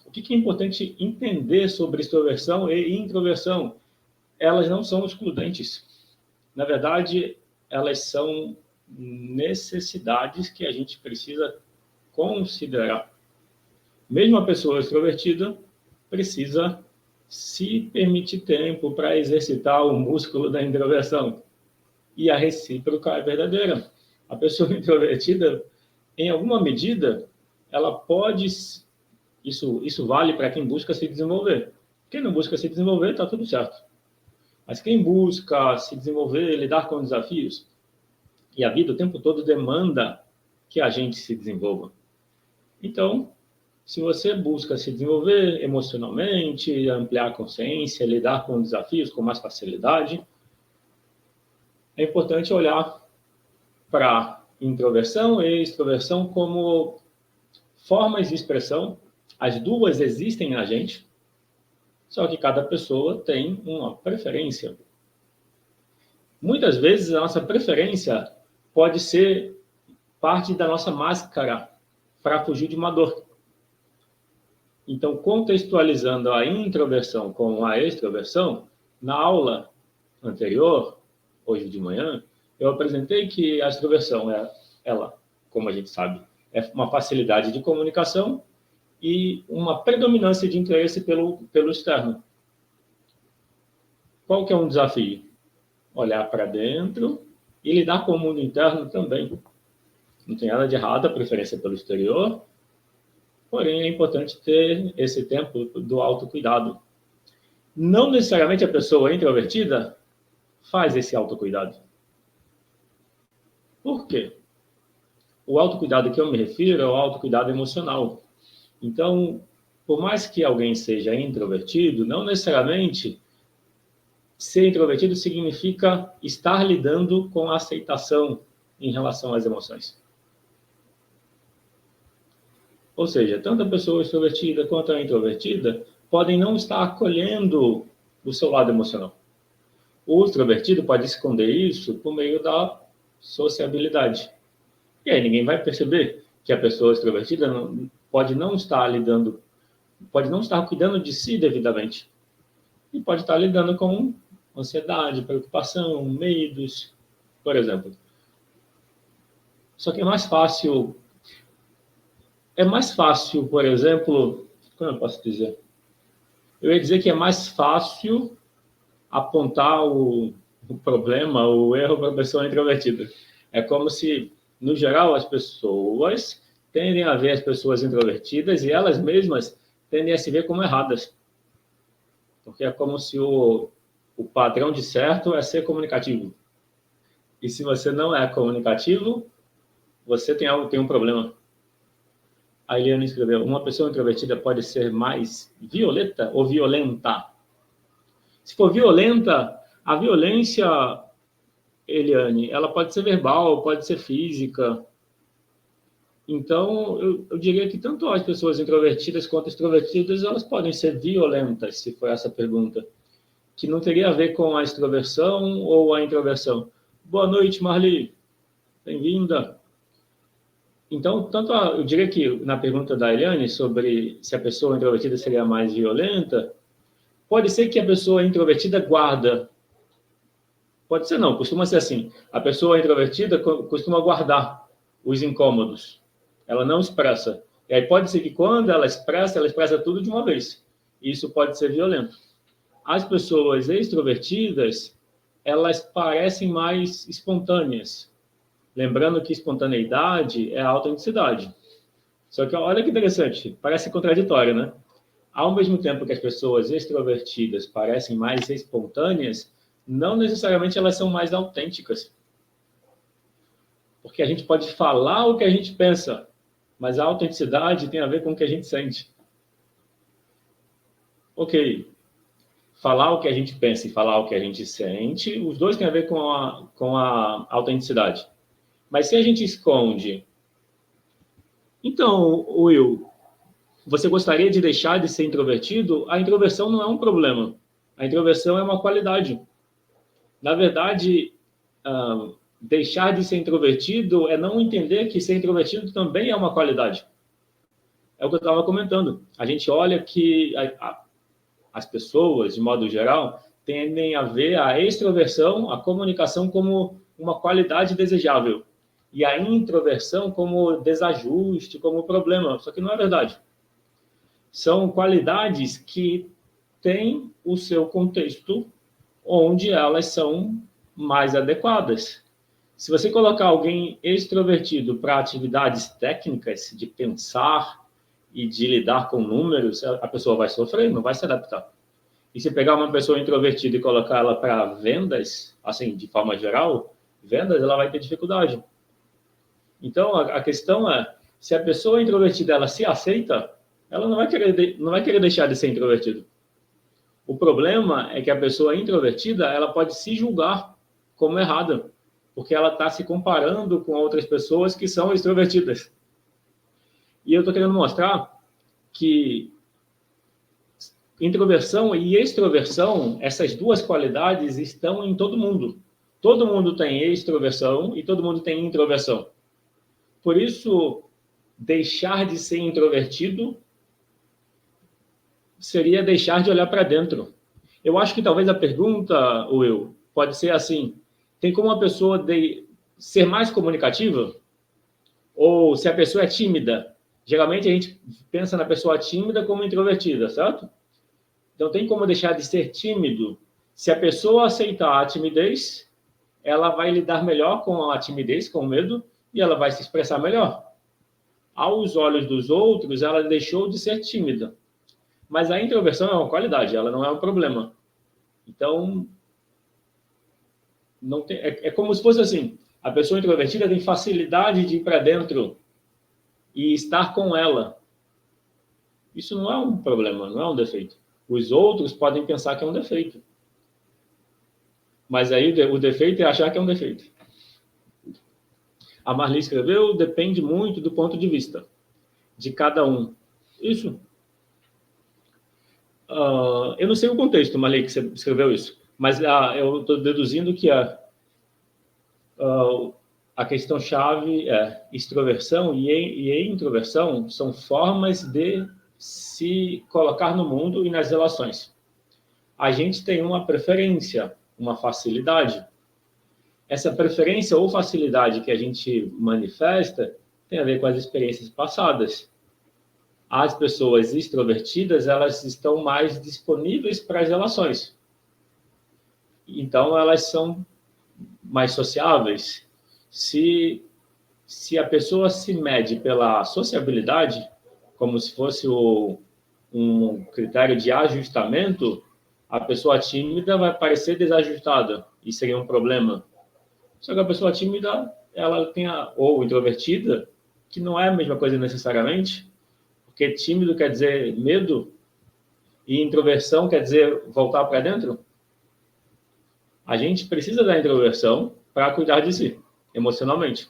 O que é importante entender sobre extroversão e introversão? Elas não são excludentes. Na verdade, elas são necessidades que a gente precisa considerar. Mesmo a pessoa extrovertida precisa se permitir tempo para exercitar o músculo da introversão. E a recíproca é verdadeira. A pessoa introvertida, em alguma medida, ela pode... Isso vale para quem busca se desenvolver. Quem não busca se desenvolver, está tudo certo. Mas quem busca se desenvolver, lidar com desafios, e a vida o tempo todo demanda que a gente se desenvolva. Então, se você busca se desenvolver emocionalmente, ampliar a consciência, lidar com desafios com mais facilidade, é importante olhar para introversão e extroversão como formas de expressão. As duas existem na gente, só que cada pessoa tem uma preferência. Muitas vezes a nossa preferência pode ser parte da nossa máscara para fugir de uma dor. Então, contextualizando a introversão com a extroversão, na aula anterior, hoje de manhã, eu apresentei que a extroversão ela, como a gente sabe, é uma facilidade de comunicação e uma predominância de interesse pelo externo. Qual que é um desafio? Olhar para dentro e lidar com o mundo interno também. Não tem nada de errado a preferência pelo exterior, porém é importante ter esse tempo do autocuidado. Não necessariamente a pessoa introvertida faz esse autocuidado. Por quê? O autocuidado que eu me refiro é o autocuidado emocional. Então, por mais que alguém seja introvertido, não necessariamente ser introvertido significa estar lidando com a aceitação em relação às emoções. Ou seja, tanto a pessoa extrovertida quanto a introvertida podem não estar acolhendo o seu lado emocional. O extrovertido pode esconder isso por meio da sociabilidade. E aí ninguém vai perceber que a pessoa extrovertida pode não estar cuidando de si devidamente. E pode estar lidando com ansiedade, preocupação, medos, por exemplo. Só que é mais fácil, por exemplo, como eu posso dizer? Eu ia dizer que é mais fácil apontar o problema, o erro para a pessoa introvertida. É como se, no geral, as pessoas tendem a ver as pessoas introvertidas e elas mesmas tendem a se ver como erradas. Porque é como se o padrão de certo é ser comunicativo. E se você não é comunicativo, você tem um problema. A Eliane escreveu, uma pessoa introvertida pode ser mais violenta ou violenta? Se for violenta, a violência, Eliane, ela pode ser verbal, pode ser física. Então, eu diria que tanto as pessoas introvertidas quanto extrovertidas, elas podem ser violentas, se for essa pergunta, que não teria a ver com a extroversão ou a introversão. Boa noite, Marli. Bem-vinda. Então, eu diria que na pergunta da Eliane sobre se a pessoa introvertida seria mais violenta, pode ser que a pessoa introvertida guarda. Pode ser não, costuma ser assim. A pessoa introvertida costuma guardar os incômodos. Ela não expressa. E aí pode ser que quando ela expressa tudo de uma vez. Isso pode ser violento. As pessoas extrovertidas, elas parecem mais espontâneas. Lembrando que espontaneidade é a autenticidade. Só que olha que interessante, parece contraditório, né? Ao mesmo tempo que as pessoas extrovertidas parecem mais espontâneas, não necessariamente elas são mais autênticas. Porque a gente pode falar o que a gente pensa, mas a autenticidade tem a ver com o que a gente sente. Ok, falar o que a gente pensa e falar o que a gente sente, os dois têm a ver com a autenticidade. Mas se a gente esconde... Então, Will, você gostaria de deixar de ser introvertido? A introversão não é um problema. A introversão é uma qualidade. Na verdade, deixar de ser introvertido é não entender que ser introvertido também é uma qualidade. É o que eu estava comentando. A gente olha que as pessoas, de modo geral, tendem a ver a extroversão, a comunicação como uma qualidade desejável e a introversão como desajuste, como problema. Só que não é verdade. São qualidades que têm o seu contexto onde elas são mais adequadas. Se você colocar alguém extrovertido para atividades técnicas de pensar e de lidar com números, a pessoa vai sofrer, não vai se adaptar. E se pegar uma pessoa introvertida e colocar ela para vendas, assim, de forma geral, vendas, ela vai ter dificuldade. Então, a questão é, se a pessoa introvertida, ela se aceita, ela não vai querer deixar de ser introvertida. O problema é que a pessoa introvertida, ela pode se julgar como errada, porque ela está se comparando com outras pessoas que são extrovertidas. E eu estou querendo mostrar que introversão e extroversão, essas duas qualidades estão em todo mundo. Todo mundo tem extroversão e todo mundo tem introversão. Por isso, deixar de ser introvertido seria deixar de olhar para dentro. Eu acho que talvez a pergunta, Will, pode ser assim: tem como uma pessoa ser mais comunicativa? Ou se a pessoa é tímida? Geralmente a gente pensa na pessoa tímida como introvertida, certo? Então tem como deixar de ser tímido? Se a pessoa aceitar a timidez, ela vai lidar melhor com a timidez, com o medo, e ela vai se expressar melhor. Aos olhos dos outros, ela deixou de ser tímida. Mas a introversão é uma qualidade, ela não é um problema. Então, não tem, é como se fosse assim, a pessoa introvertida tem facilidade de ir para dentro e estar com ela. Isso não é um problema, não é um defeito. Os outros podem pensar que é um defeito. Mas aí o defeito é achar que é um defeito. A Marli escreveu, depende muito do ponto de vista de cada um. Isso. Eu não sei o contexto, Marli, que você escreveu isso, mas eu estou deduzindo que a questão-chave é extroversão e introversão são formas de se colocar no mundo e nas relações. A gente tem uma preferência, uma facilidade. Essa preferência ou facilidade que a gente manifesta tem a ver com as experiências passadas. As pessoas extrovertidas, elas estão mais disponíveis para as relações. Então, elas são mais sociáveis. Se a pessoa se mede pela sociabilidade, como se fosse um critério de ajustamento, a pessoa tímida vai parecer desajustada e seria um problema. Só que a pessoa tímida, ela tem ou introvertida, que não é a mesma coisa necessariamente, porque tímido quer dizer medo e introversão quer dizer voltar para dentro. A gente precisa da introversão para cuidar de si, emocionalmente.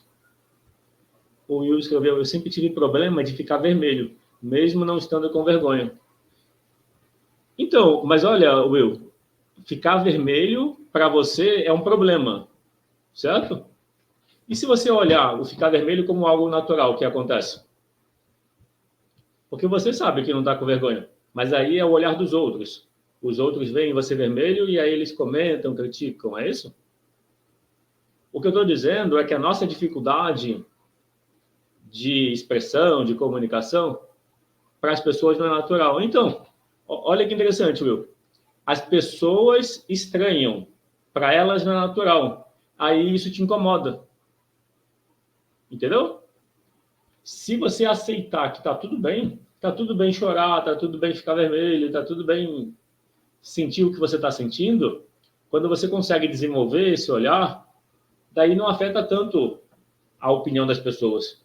O Will escreveu, eu sempre tive problema de ficar vermelho, mesmo não estando com vergonha. Então, mas olha, Will, ficar vermelho para você é um problema, certo? E se você olhar o ficar vermelho como algo natural que acontece? Porque você sabe que não está com vergonha, mas aí é o olhar dos outros. Os outros veem você vermelho e aí eles comentam, criticam, é isso? O que eu estou dizendo é que a nossa dificuldade de expressão, de comunicação, para as pessoas não é natural. Então, olha que interessante, Will. As pessoas estranham, para elas não é natural. Aí isso te incomoda. Entendeu? Se você aceitar que está tudo bem chorar, está tudo bem ficar vermelho, está tudo bem sentir o que você está sentindo, quando você consegue desenvolver esse olhar, daí não afeta tanto a opinião das pessoas.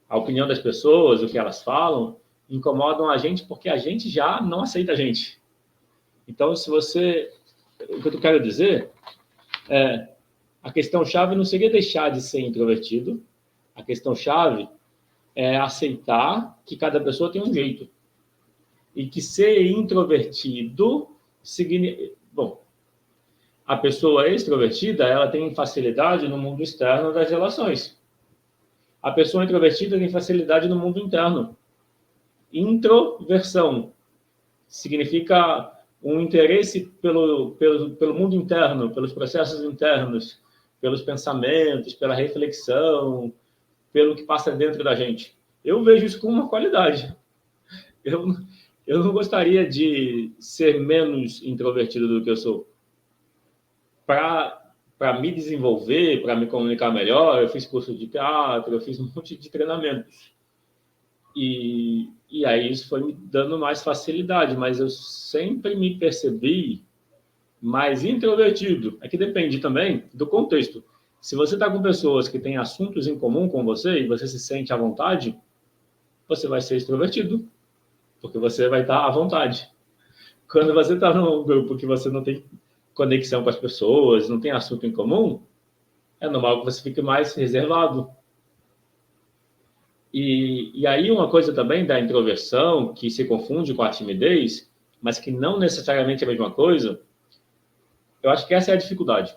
A opinião das pessoas, o que elas falam, incomodam a gente porque a gente já não aceita a gente. Então, o que eu quero dizer é, a questão-chave não seria deixar de ser introvertido, a questão-chave é aceitar que cada pessoa tem um jeito. E que ser introvertido significa... Bom, a pessoa extrovertida, ela tem facilidade no mundo externo das relações. A pessoa introvertida tem facilidade no mundo interno. Introversão significa um interesse pelo mundo interno, pelos processos internos, pelos pensamentos, pela reflexão, pelo que passa dentro da gente. Eu vejo isso como uma qualidade. Eu não gostaria de ser menos introvertido do que eu sou. Para me desenvolver, para me comunicar melhor, eu fiz curso de teatro, eu fiz um monte de treinamentos. E aí isso foi me dando mais facilidade, mas eu sempre me percebi mais introvertido. É que depende também do contexto. Se você está com pessoas que têm assuntos em comum com você e você se sente à vontade, você vai ser extrovertido, porque você vai estar à vontade. Quando você está num grupo que você não tem conexão com as pessoas, não tem assunto em comum, é normal que você fique mais reservado. E aí uma coisa também da introversão, que se confunde com a timidez, mas que não necessariamente é a mesma coisa, eu acho que essa é a dificuldade.